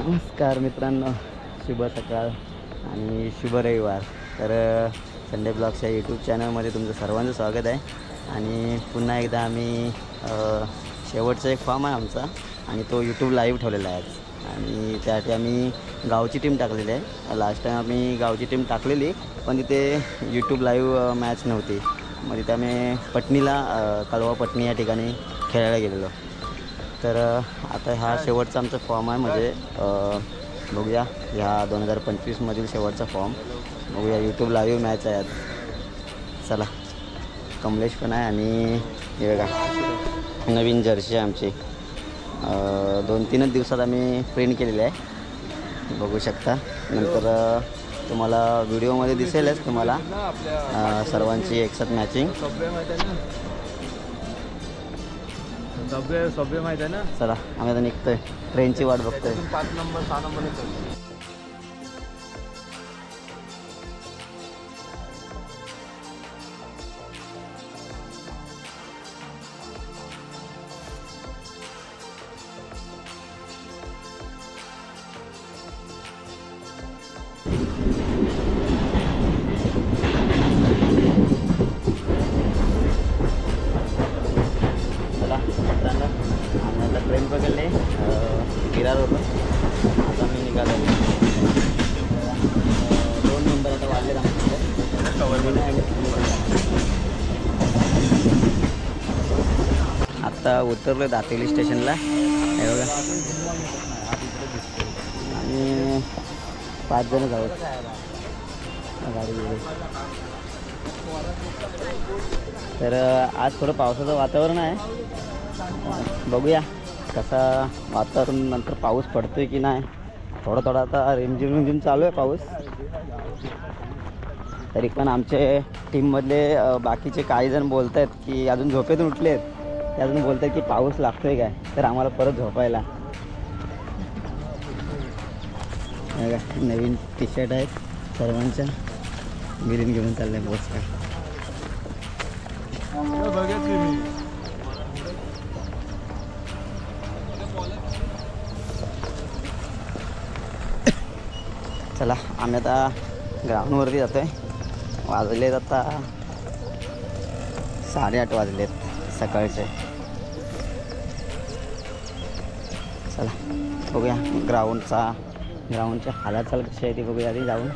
नमस्कार मित्रांनो, शुभ सकाळ आणि शुभ रविवार. तर संडे ब्लॉग्सच्या यूट्यूब चॅनलमध्ये तुमचं सर्वांचं स्वागत आहे. आणि पुन्हा एकदा आम्ही शेवटचा एक फॉर्म आहे आमचा आणि तो यूट्यूब लाईव्ह ठेवलेला आहे आणि त्यासाठी आम्ही गावची टीम टाकलेली आहे. लास्ट टाईम आम्ही गावची टीम टाकलेली पण तिथे यूट्यूब लाईव्ह मॅच नव्हती. मग तिथे आम्ही पटणीला कळवा पटणी या ठिकाणी खेळायला गेलेलो. तर आता हा शेवटचा आमचा फॉर्म आहे. म्हणजे बघूया ह्या 2025मधील शेवटचा फॉर्म बघूया. यूट्यूब लाईव्ह मॅच आहे आज. चला, कमलेश पण आहे आणि हे बघा नवीन जर्सी आहे आमची. 2-3 दिवसात आम्ही प्रिंट केलेली आहे, बघू शकता. नंतर तुम्हाला व्हिडिओमध्ये दिसेलच तुम्हाला सर्वांची एकसाथ मॅचिंग. सभ्य माहिती आहे ना. चला, आम्ही आता निघतोय, ट्रेनची वाट बघतोय. 5 नंबर 6 नंबर ट्रेन पकडले, विरार होतं. आता मी निघालो. 2 नंबर आता वाढले आत्ता उतरलो दातेली स्टेशनला. हे बघा आणि 5 जण जाऊ गाडी. तर आज थोडं पावसाचं वातावरण आहे. बघूया कसा वातावरण, नंतर पाऊस पडतोय की नाही. थोडा आता रिमझिम चालू आहे पाऊस. तरी पण आमचे टीममधले बाकीचे काही जण बोलत आहेत की अजून झोपेतून उठले आहेत, ते अजून बोलत आहेत की पाऊस लागतोय काय, तर आम्हाला परत झोपायला. नवीन टी शर्ट आहेत सर्वांच्या, गिरीन घेऊन चाललंय बोस काय. चला, आम्ही आता ग्राउंडवरती जातो आहे. वाजलेत आता 8:30 वाजलेत सकाळचे. चला बघूया ग्राउंडच्या हालचाल कशी आहे ती बघूया आधी जाऊन.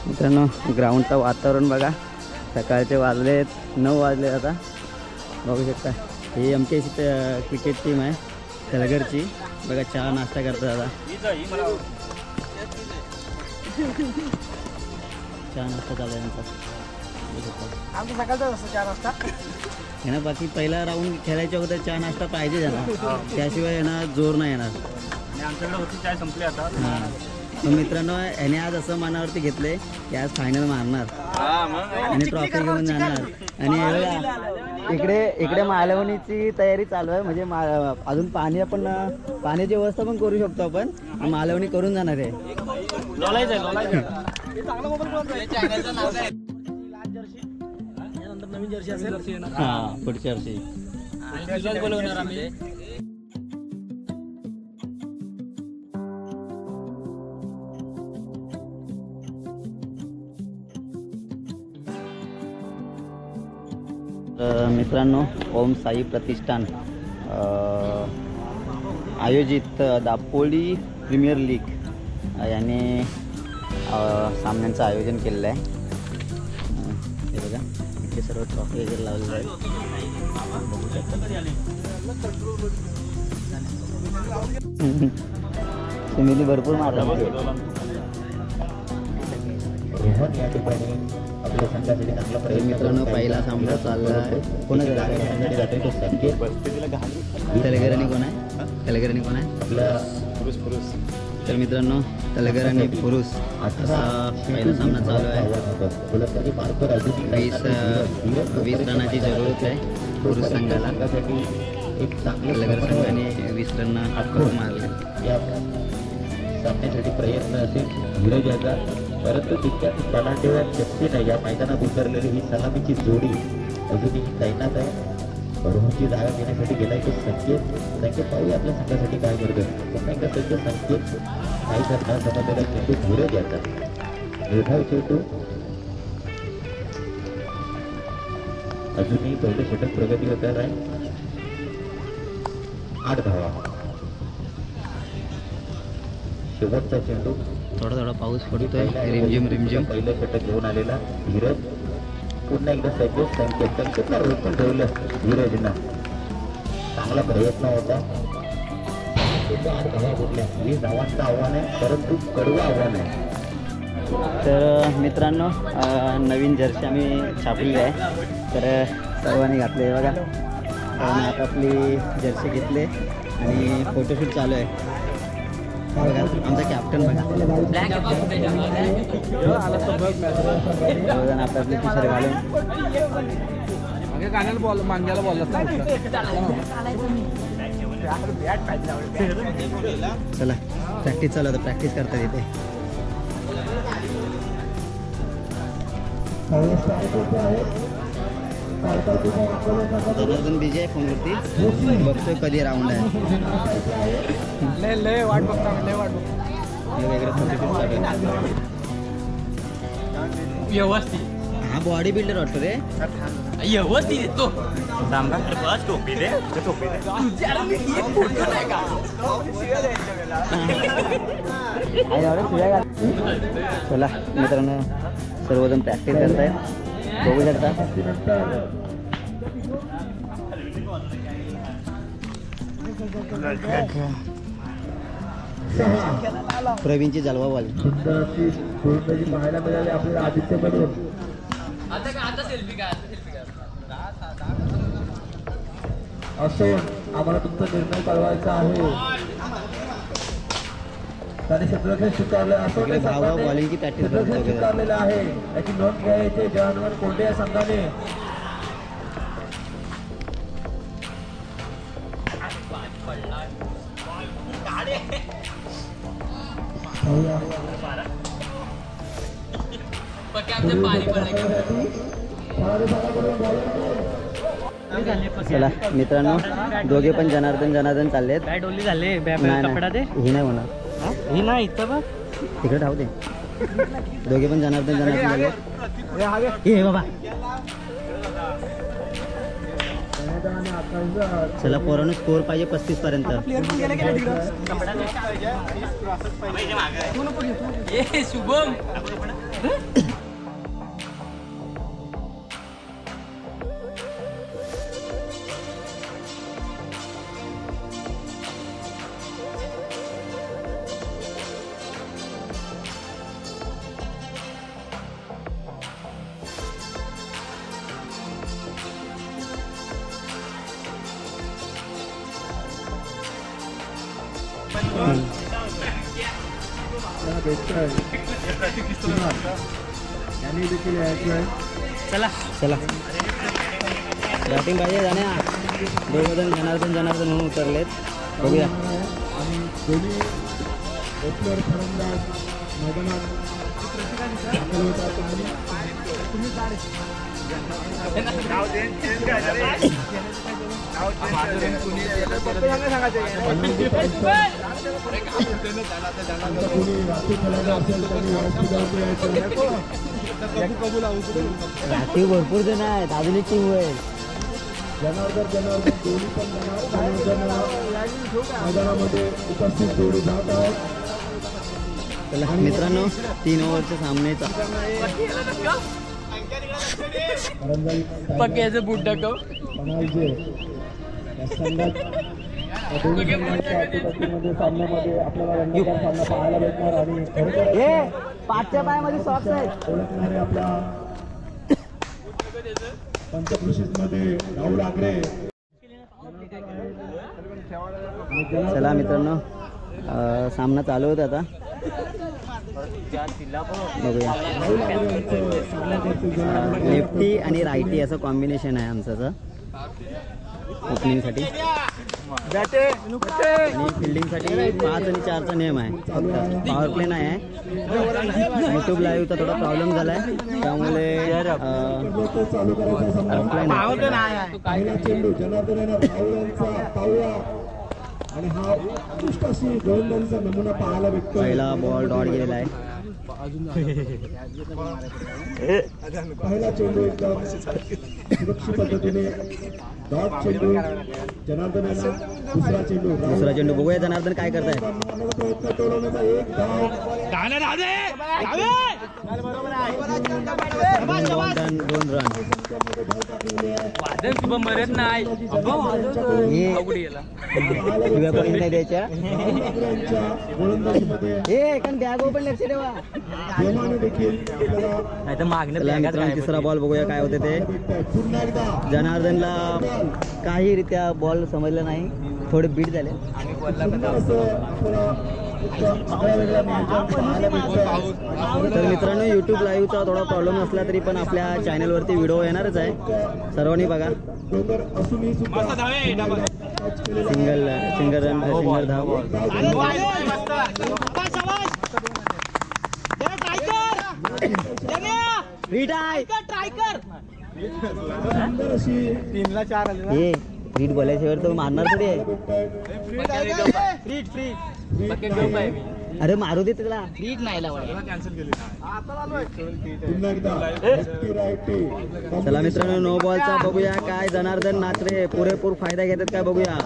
मित्रांनो, ग्राउंडचं वातावरण बघा. सकाळचे वाजलेत 9 वाजले. आता बघू शकता ही आमची क्रिकेट टीम आहे तलगरची. बघा चहा नाश्ता करतात. आता चहा नाश्ता चालू आहे यांचा. हे ना, बाकी पहिला राऊंड खेळायच्या अगोदर चहा नाश्ता पाहिजे त्यांना, त्याशिवाय यांना जोर नाही येणार. आमच्याकडे होती चाय संपली आता. हां, तर मित्रांनो, याने आज असं मनावरती घेतले की आज फायनल मारणार आणि ट्रॉफी घेऊन जाणार. आणि इकडे मालवणीची तयारी चालू आहे. म्हणजे अजून पाण्याची व्यवस्था पण करू शकतो आपण. मालवणी करून जाणार आहे. नवीन जर्सी असेल. हां, पुढच्या वर्षी. मित्रांनो, ओम साई प्रतिष्ठान आयोजित दापोली प्रीमियर लीग याने सामन्यांचं आयोजन केलेलं आहे. हे बघा इथे सर्व ट्रॉफी वगैरे लावलेलं आहे. बघू शकता सुमिली भरपूर मारला. मित्रांनो पहिला सामना चालला आहे. तलेगरांनी कोण आहे? तलेगरांनी कोण आहे? तर मित्रांनो तलेगर आणि पुरुष असा पहिला सामना चालू आहे. 20 रनाची जरूरत आहे पुरुष संघाला. तलेगर संघाने 20 रन मारले. सामन्यासाठी प्रयत्न असेल धीरज याचा, परंतु तितक्यात तलाठेवर शक्ती नाही. या मैदानात उतरलेली ही सलामीची जोडी अजूनही तैनात आहे. बरोबरची जागा घेण्यासाठी गेलाय तो संकेत पाहूया आपल्या संघासाठी काय करतोय. पुन्हा एकदा संकेत काही करणार समजलेला चेंडू धीरज याचा निर्धाव चेंडू. अजूनही पहिलं षटक प्रगती होत आहे. 8 धावा. शेवटचा चेंडू. थोडा थोडा पाऊस पडतोय. रिमझिम पहिलं षटक घेऊन आलेला धीरज. पुन्हा एकदा संकेतला रोखून ठेवलं धीरजनं. चांगला प्रयत्न होता. 8 धावा बुडल्या. 20 धावांचं आव्हान आहे, परंतु कडवं आव्हान आहे. तर मित्रांनो नवीन जर्सी आम्ही छापलेली आहे. तर सर्वांनी घातले बघा. सर्वांनी आपापली जर्सी घेतले आणि फोटोशूट चालू आहे. बघा आमचा कॅप्टन बघा आपली टी शर्ट घालून बॉल मांग्याला बॉल. चला प्रॅक्टिस चालू होतं. प्रॅक्टिस करतात इथे. अजून बिजी आहे फोनवरती. बघतोय कधी राऊंड आहे. लय वाट बघता. व्यवस्थित. हा बॉडी बिल्डर वाटतो रे. व्यवस्थित येतो. चला मित्रांनो सर्वजण प्रॅक्टिस करत आहेत. बघू शकता. प्रवीणची जलवा बॉल. पाहायला मिळाले आपल्याला आदित्यकडून. असो आम्हाला तुमचा निर्णय कळवायचा आहे. त्याने क्षेत्ररक्षण स्वीकारलं. असो बॉलिंगची प्रॅक्टिस स्वीकारलेलं आहे. याची नोंद घ्यायची जवानवर कोंडे या संघाने. चला मित्रांनो दोघे पण जनार्दन चाललेत. काय डोली झाले कपडा ते ही नाही होणार. ही नाही इथं बघ तिकडे राहू दे. दोघे पण जनार्दन झाले. हे बाबा चला पोरांनो स्कोर पाहिजे 35 पर्यंत. शुभम चला चला बॅटिंग पाहिजे जाण्या. दोघंजण जनार्दन म्हणून उतरलेत. बघूया. रात्री भरपूर जण आहेत. अजून टीम होईल. जनार्दन दोन्ही पण मैदानामध्ये उपस्थित जोडी जात आहेत. चला मित्रांनो 3 ओव्हरचे सामने पक्याचं बुट टाकव पाचच्या पायामध्ये सॉक्स आहेत. चला मित्रांनो सामना चालू होता आता बघूया. लेफ्टी आणि रायटी असं कॉम्बिनेशन आहे आमचं ओपनिंगसाठी आणि फिल्डिंगसाठी 5 आणि 4चा नियम आहे. फक्त पॉवर प्ले नाही आहे. यूट्यूब लाईव्हचा थोडा प्रॉब्लेम झाला आहे त्यामुळे पहिला बॉल डॉट गेलेला आहे. पहिला चेंडू एकदम सुरक्षित पद्धतीने डॉट चेंडू जनार्दन यांना दुसरा चेंडू बघूया जनार्दन काय करताय. प्रयत्न टोलवण्याचा एक धाव 2 रन. वादन शुभम भरत नाही नाही द्यायच्या हे कारण बॅग पण लक्ष ठेवा. नाही तर मागणं तिसरा बॉल बघूया काय होते ते. जनार्दनला काही रित्या बॉल समजला नाही. थोडे बीट झाले. तर मित्रांनो यूट्यूब लाईव्हचा थोडा प्रॉब्लेम असला तरी पण आपल्या चॅनलवरती व्हिडिओ येणारच आहे. सर्वांनी बघा. सिंगल रन सिंगल धाव. हे फ्रीट बोलायच्यावर तर मारणार थोडी आहे. अरे मारू दे तुला. फ्रीट नाही चला मित्रांनो नो बॉलचा बघूया काय जनार्दन नाचरे पुरेपूर फायदा घेतात काय बघूया.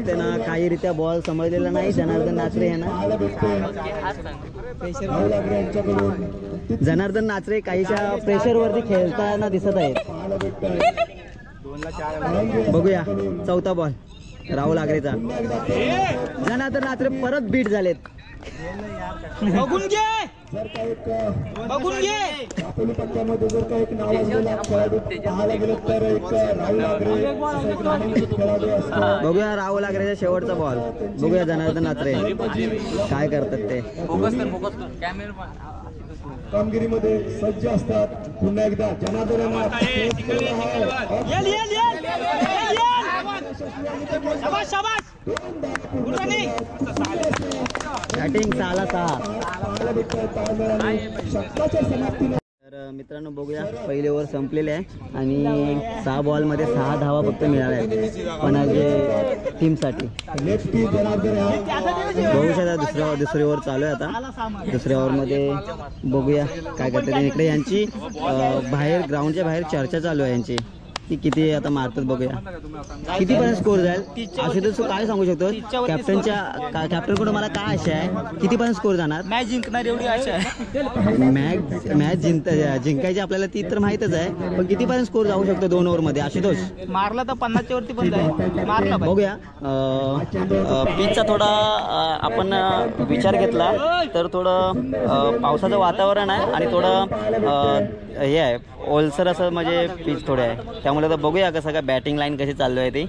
त्यांना काही रित्या बॉल समजलेला नाही जनार्दन नाचरे यांना. जनार्दन नाचरे काहीच्या प्रेशरवरती खेळताना दिसत आहेत. बघूया चौथा बॉल राहुल आगरेचा. जनार्दन नाचरे परत बीट झालेत. बघून घे दापोली पट्ट्यामध्ये जर काही एक नावाजलेला खेळाडू पाहायला गेलं तर एक राहुल आगरे खेळाडू असतो. बघूया राहुल आगरेचा शेवटचा बॉल. बघूया जनार्दन नाचरे काय करतात ते. कामगिरीमध्ये सज्ज असतात. पुन्हा एकदा जनार्दन बॅटिंग 6-6. षटकाच्या समाप्तीने तर मित्रांनो बघूया पहिली ओव्हर संपलेली आहे आणि 6 बॉलमध्ये 6 धावा फक्त मिळाल्या आहेत पणाजे टीमसाठी. लेफ्टी जनार्दन बघू शकता दुसरी ओव्हर चालू आहे आता. दुसऱ्या ओव्हरमध्ये बघूया काय करतात. इकडे यांची बाहेर ग्राउंडच्या बाहेर चर्चा चालू आहे यांची की किती आता मारतात. बघूया कितीपर्यंत स्कोर जाईल. असे तर काय सांगू शकतो कॅप्टनकडून मला काय आशा आहे कितीपर्यंत स्कोर जाणार. मॅच जिंकणार एवढी आशा आहे. मॅच जिंकायची आपल्याला ती तर माहीतच आहे पण कितीपर्यंत स्कोर जाऊ शकतो 2 ओव्हरमध्ये. आशुतोष मारला तर 50च्या वरती पण जाईल. मारला बघूया. पिचचा थोडा आपण विचार घेतला तर थोडं पावसाचं वातावरण आहे आणि थोडं हे आहे ओलसर असं म्हणजे पिच थोडे आहे त्यामुळे तर बघूया कसं काय बॅटिंग लाईन कशी चालू आहे ती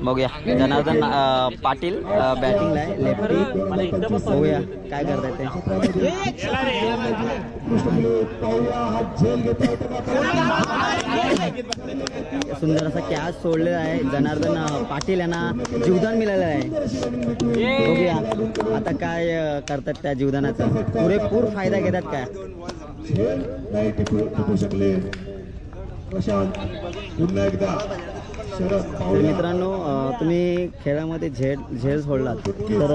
बघूया. जनार्दन पाटील बॅटिंगला आहे लेफ्टी. बघूया काय करतायत ते. सुंदर असा कॅच सोडलेला आहे. जनार्दन पाटील यांना जीवदान मिळालेलं आहे. बघूया आता काय करतात त्या जीवदानाचा. पुरेपूर फायदा घेतात काय. नाही टिपू शकले प्रशांत. पुन्हा एकदा तर मित्रांनो तुम्ही खेळामध्ये झेल सोडलात तर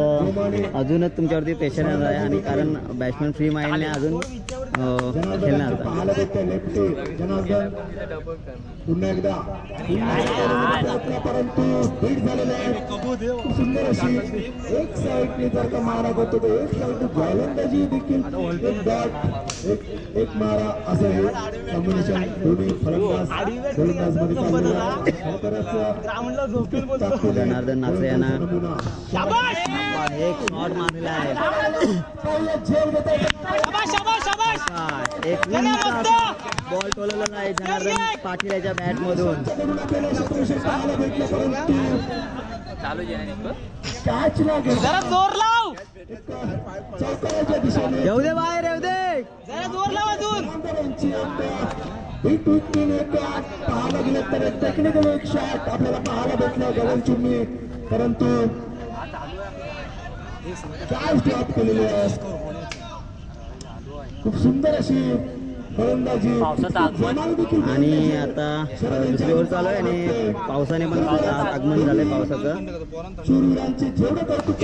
अजूनच तुमच्यावरती प्रेशर येणार आहे आणि कारण बॅट्समॅन फ्री माइंडने अजून खेळणार होता. पाहायला भेटते लेफ्टी जनार्दन पुन्हा एकदा परंतु बीट झालेले आहे. खूप सुंदर अशी एक साईडने जर का मारा करतो तर एक साईड गोलंदाजी देखील एक डॉट एक मारा असं हे कॉम्बिनेशन दोन्ही फलंदाज गोलंदाज मध्ये चाललेलं आहे. जनार्दन नाचरे यांना एक शॉट मारलेला आहे. एक बॉल टोलवलेला आहे जनार्दन पाटील याच्या बॅट मधून. जरा जोर लाव, चौकाराच्या दिशेने येऊ दे बाहेर, येऊ दे. जरा जोर लाव अजून. पाहायला गेलं तर टेक्निकल एक शॉट आपल्याला पाहायला भेटला गगनचुंबी, परंतु काय ड्रॉप केलेली आहे. खूप सुंदर अशी फलंदाजी आणि आता दुसरी ओव्हर चालू आहे आणि पावसाने पण आगमन झालंय पावसाचं. शूरवीरांची जेवढं कौतुक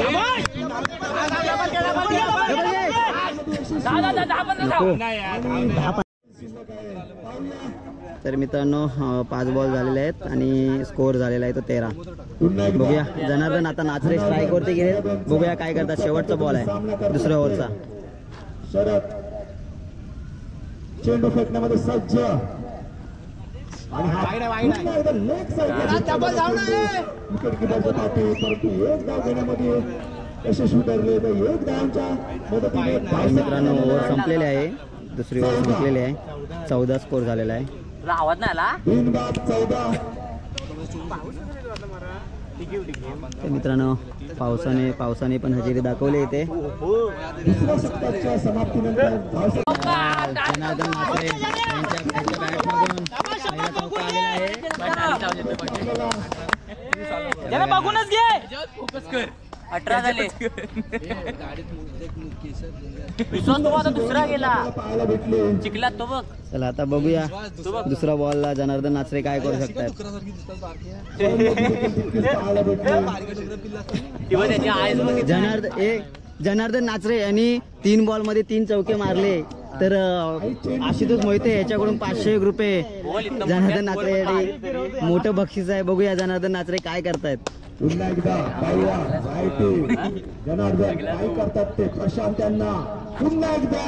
तर मित्रांनो 5 बॉल झालेले आहेत आणि स्कोअर झालेला आहे तो 13. पुन्हा एकदा बघूया जनार्दन आता नाचरे स्ट्राईक वरती गेले. बघूया काय करतात. शेवटचा बॉल आहे दुसऱ्या ओव्हरचा. शरद चेंडू फेकण्यामध्ये सज्ज आणि हा पुन्हा एकदा लेग साईडला विकेट किपरच्या पाठी, परंतु एक धाव घेण्यामध्ये यशस्वी ठरले. तर एक धावांच्या मदतीने मित्रांनो ओव्हर संपलेले आहे. दुसरी ओव्हर संपलेली आहे. 14 स्कोअर झालेला आहे. आवाज नाही आला. बिनबाद 14. तर मित्रांनो पावसाने पण हजेरी दाखवली इथे. दुसऱ्या षटकाच्या समाप्तीनंतर जनार्दन नाचरे यांच्या बॅटमधून पहिला चौका आलेला आहे. जरा बघूनच घे. 18 झाले. विश्वास तो आता दुसरा गेला. पाहायला भेटले चिखलात तो बघ. चला आता बघूया दुसरा बॉलला जनार्दन नाचरे काय करू शकतात. पाहायला भेटले जनार्दन नाचरे यांनी 3 बॉल मध्ये 3 चौके मारले. तर आशुतोष मोहिते याच्याकडून 500 रुपये जनार्दन नाचरे यांनी मोठं बक्षीस आहे. बघूया जनार्दन नाचरे काय करतायत. पुन्हा एकदा पाहिला माहिती जनार्दन काय करतात ते प्रशांत त्यांना पुन्हा एकदा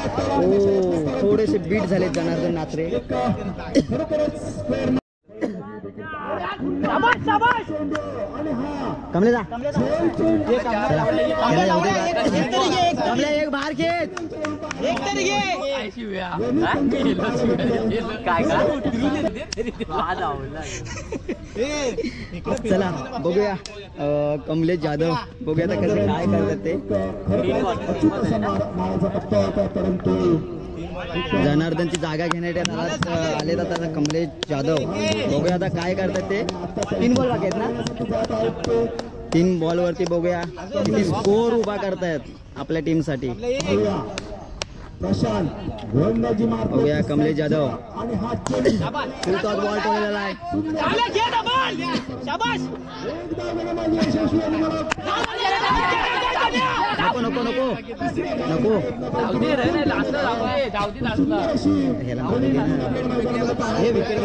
थोडेसे बीट झाले जनार्दन नाचरे. खरोखरच स्क्वेअर आणि हा कमले जा चला, कमले एक बाहेर खेच. एक तरी घे. काय चला बघूया कमलेश जाधव. बघूया आता कसं काय करतात ते. अचूक असा माराचा पत्ता होता, परंतु जनार्दनची जागा घेण्यात आले तर आता कमलेश जाधव. बघूया आता काय करतात ते. 3 बॉल बाकी आहेत ना. 3 बॉलवरती बघूया किती स्कोर उभा करतायत आपल्या टीमसाठी. प्रशांत गोलंदाजी मारतो. बघूया कमलेश जाधव आणि हा चेंडू बॉल ठेवलेला आहे. घे डबल. शाबाश. एकदा गोलंदाजी यशस्वी आणि मला नको नको नको नको ह्याला मध्ये घे ना. हे विकेट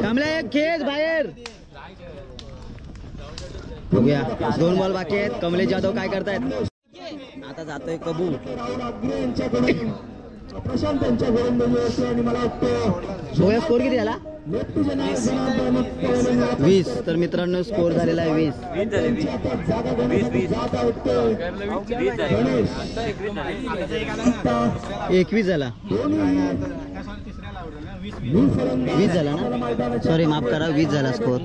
कमले एक खेच बाहेर. बघूया 2 बॉल बाकी आहेत. कमलेश जाधव काय करतायत. आता जातोय कबू. प्रशांत यांच्या गोलंदाजी आणि मला वाटतं बघूया स्कोर किती झाला. 20. तर मित्रांनो स्कोर झालेला आहे 20. जागा जात आहेत 21 झाला. 20 झाला ना. सॉरी माफ करा 20 झाला स्कोर.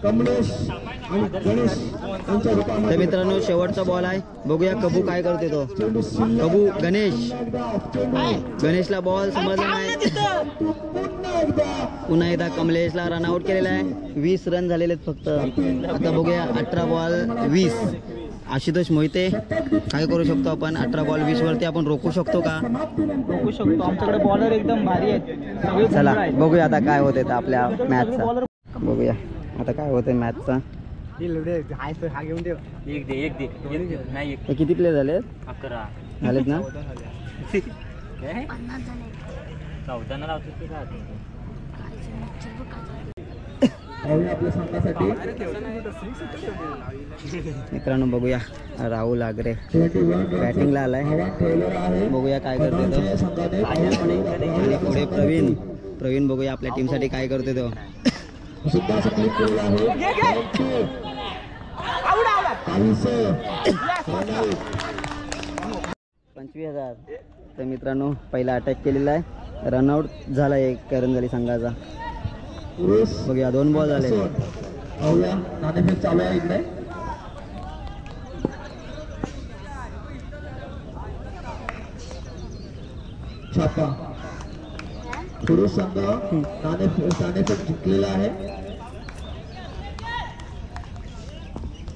कमलेश आणि गणेश यांच्या रूपामध्ये तर मित्रांनो शेवटचा बॉल आहे. बघूया कबू काय करते तो. चेंडू शिल्लक कबू गणेश. चेंडू गणेशला बॉल समजला नाही. पुन्हा एकदा कमलेशला रनआउट केलेला आहे. 20 रन झालेले आहेत फक्त. आता बघूया 18 बॉल 20. आशुतोष मोहिते काय करू शकतो आपण. 18 बॉल 20 वरती आपण रोखू शकतो का. बघू शकतो आमच्याकडे बॉलर एकदम भारी आहेत. चला बघूया आता काय होते आपल्या मॅचचा. बघूया आता काय होते मॅचचा. हा घेऊन ठेव. एक दे नाही हे किती प्लेयर झाले 11 झालेत ना? 14 लावतो ते राहत आपल्या संघासाठी मित्रांनो बघूया राहुल आगरे 21 बॅटिंगला आलाय. आव्हान ठेवलेलं आहे. बघूया काय करतोय तो. या संघाने आणि पुढे प्रवीण बघूया आपल्या टीमसाठी काय करतोय तो. सुद्धा असं क्लिक केलेलं आहे. काहीसं 25,000. तर मित्रांनो पहिला अटॅक केलेला आहे. रनआउट झाला एक करंजली संघाचा. पुरुष बघूया 2 बॉल झाले. पाहूया नाणेफेक चालू आहे इकडे. छापा पुरुष संघ नाणेफेक जिंकलेला आहे.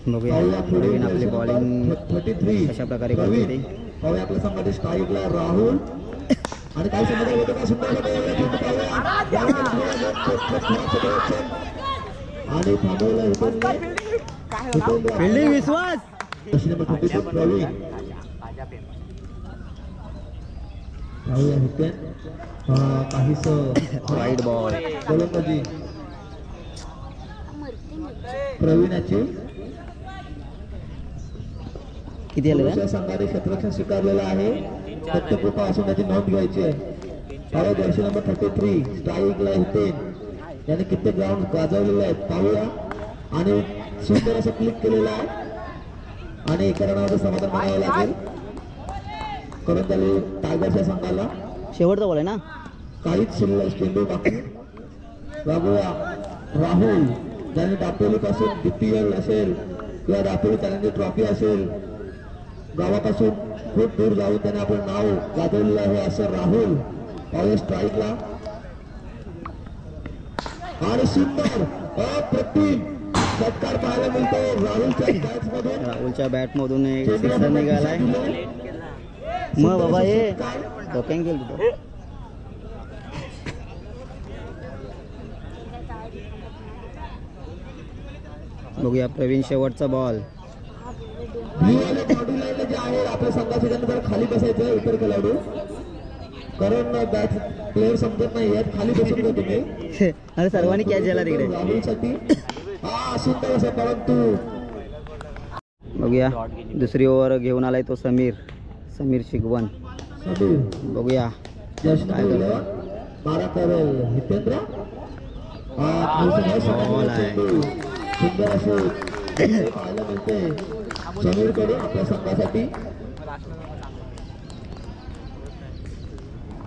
बघूया पाहूया प्रवीण आपली बॉलिंग 33 कशा प्रकारे करते ते. पाहूया आपल्या संघाचे स्ट्राईकला राहुल आणि काही समजा होतं का सुंदर आणि थांबवलं फिल्डिंग विश्वास. प्रवीण पाहूया हितेन काहीस वाईट बॉल. गोलंदाजी प्रवीणाची. किती आले पुरुष संघाने क्षेत्ररक्षण स्वीकारलेलं आहे. सत्यकृपा असून त्याची नोंद घ्यायची आहे. पाहूया जर्सी नंबर 33 स्ट्राईकला हितेन याने कित्येक ग्राउंड गाजवलेले आहेत. पाहूया आणि सुंदर असं क्लिक केलेलं आहे आणि एका रनावर समाधान मानावं लागेल करंजली टायगर्सच्या संघाला. शेवटचा बॉल आहे ना? काहीच शिल्लक चेंडू बाकी. बघूया राहुल ज्याने दापोली पासून DPL असेल किंवा दापोली चॅलेंजर ट्रॉफी असेल गावापासून खूप दूर जाऊन त्याने आपलं नाव गाजवलेलं आहे असं राहुल. पाहूया स्ट्राईकला आणि सुंदर अप्रतिम षटकार पाहायला मिळतो राहुलच्या बॅट्समधून. राहुलच्या बॅटमधून एक सिक्सर निघालाय. मग बाबा हे डोक्यान गेल तिथं. बघूया प्रवीण शेवटचा बॉल. जे आहे आपल्या संघाचे त्यांना जरा खाली बसायचं इतर खेळाडू कारण बॅट प्लेअर समजत नाही आहेत. खाली बसून घ्या तुम्ही. अरे सर्वांनी कॅच झाला तिकडे. राहुलसाठी हा सुंदर असं परंतु बघूया दुसरी ओव्हर घेऊन आलाय तो समीर शिगवन. बघूया काय काय करतो. 12 करेल हितेंद्र. बॉल आहे. सुंदर असं पाहायला मिळते समीरकडे आपल्या संघासाठी.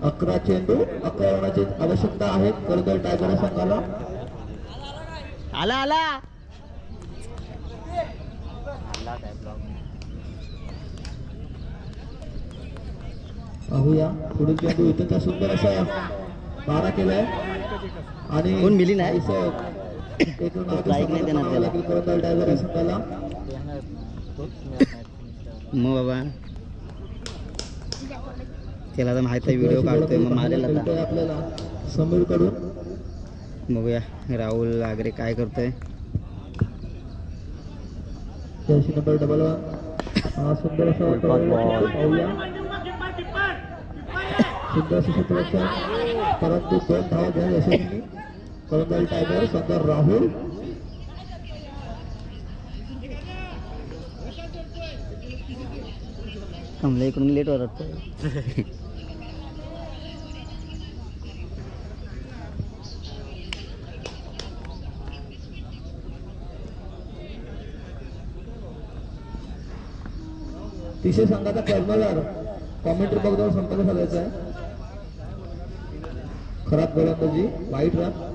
11 चेंडू 11 रनाची आवश्यकता आहे करंजली टायगर संघाला. आला पाहूया पुढील चेंडू इथं सुंदर असा 12 केलाय आणि कोण मिली नाही? एक स्ट्राईक नाही देणार त्याला. करंजली टायगर संघाला. मग बाबा त्याला तर माहित आहे व्हिडिओ काढतोय मग मारेल आता. आपल्याला समीर कडून. बघूया राहुल आगरे काय करतोय. जर्सी नंबर 11 सुंदर असा पाहूया सुंदर असं क्षेत्ररक्षण परंतु 2 धावा घ्या यशस्वी करंजली टायगर संघ राहुल. कमला इकडून लेट वाटतं. तिसऱ्या संघाचा कर्णधार कॉमेंट्री बघल्यावर संपर्क साधायचा आहे. खराब गोलंदाजी वाईट रन.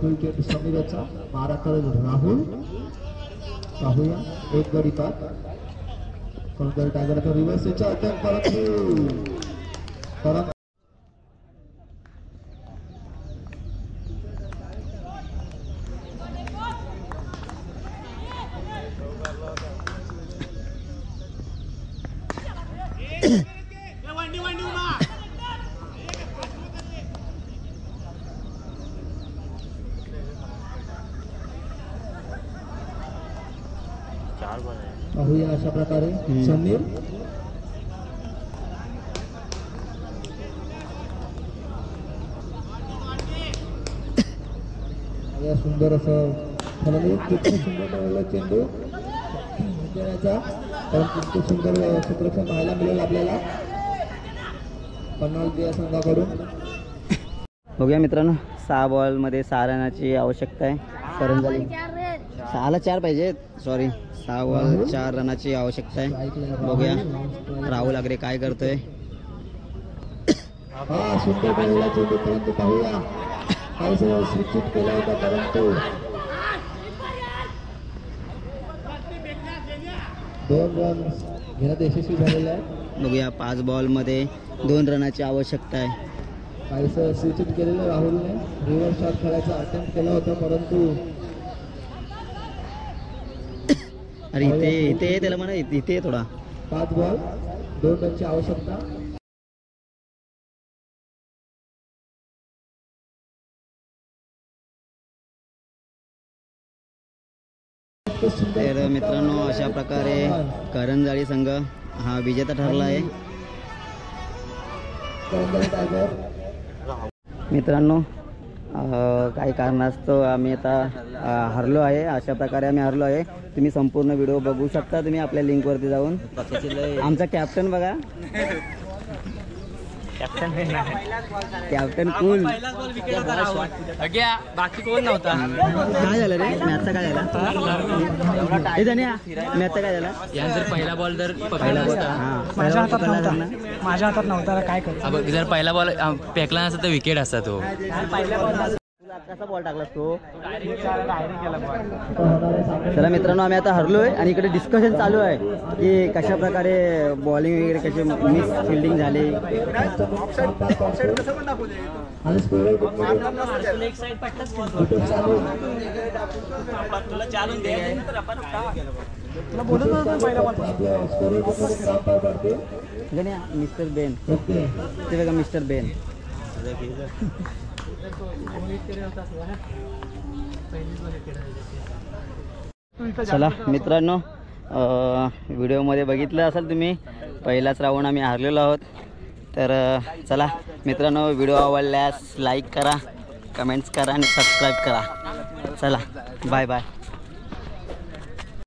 फुल चेंडू समीरचा मारा करेल राहुल. पाहूया एक गडी बाद करंजली टायगरचा रिव्हर्स अटॅक परंतु पाहूया अशा प्रकारे समीर सुंदर असं सुंदर चेंडू देण्याचा परंतु सुंदर क्षेत्ररक्षण पाहायला मिळेल आपल्याला पन्हाळा संघाकडून. बघूया मित्रांनो, 6 बॉलमध्ये 6 रनाची आवश्यकता आहे. करंजाली 6ला 4 पाहिजे, सॉरी 6 बॉल 4 रनाची आवश्यकता आहे. बघूया राहुल आगरे काय करतोय. हा सुंदर पहिला चेंडू परंतु पाहूया काहीसं स्विचित केला होता परंतु 2 रन घेण्यात यशस्वी झालेला आहे. बघूया 5 बॉलमध्ये 2 रनाची आवश्यकता आहे. काहीसं स्विचित केलेलं राहुलने रिव्हर्स शॉट खेळायचा अटेम्प्ट केला होता परंतु अरे इथे त्याला म्हणा, इथे थोडा. 5 बॉल 2 रनची आवश्यकता. तर मित्रांनो, अशा प्रकारे करंजाळी संघ हा विजेता ठरला आहे. मित्रांनो, काही कारणास्तव आम्ही आता हरलो आहे. अशा प्रकारे आम्ही हरलो आहे. तुम्ही संपूर्ण व्हिडिओ बघू शकता तुम्ही आपल्या लिंकवरती जाऊन. आमचा कॅप्टन बघा, कॅप्टन कूल. बाकी कोण नव्हता. काय झालं रे मॅचचा, काय झाला हे जाण्या मॅचचा काय झाला. जर पहिला बॉल जर पकडला असता, माझ्या हातात नव्हता काय कर. जर पहिला बॉल फेकला नसता तर विकेट असता तो. कसा बॉल टाकलास तो. चला मित्रांनो, आम्ही आता हरलोय आणि इकडे डिस्कशन चालू आहे की कशा प्रकारे बॉलिंग वगैरे कशी मिस फिल्डिंग झाली. मिस्टर बेन ते बघा, मिस्टर बेन. चला मित्रांनो, व्हिडिओमध्ये बघितलं असेल तुम्ही, पहिलाच राऊंड आम्ही हारलेलो आहोत. तर चला मित्रांनो, व्हिडिओ आवडल्यास लाईक करा, कमेंट्स करा आणि सबस्क्राईब करा. चला बाय बाय.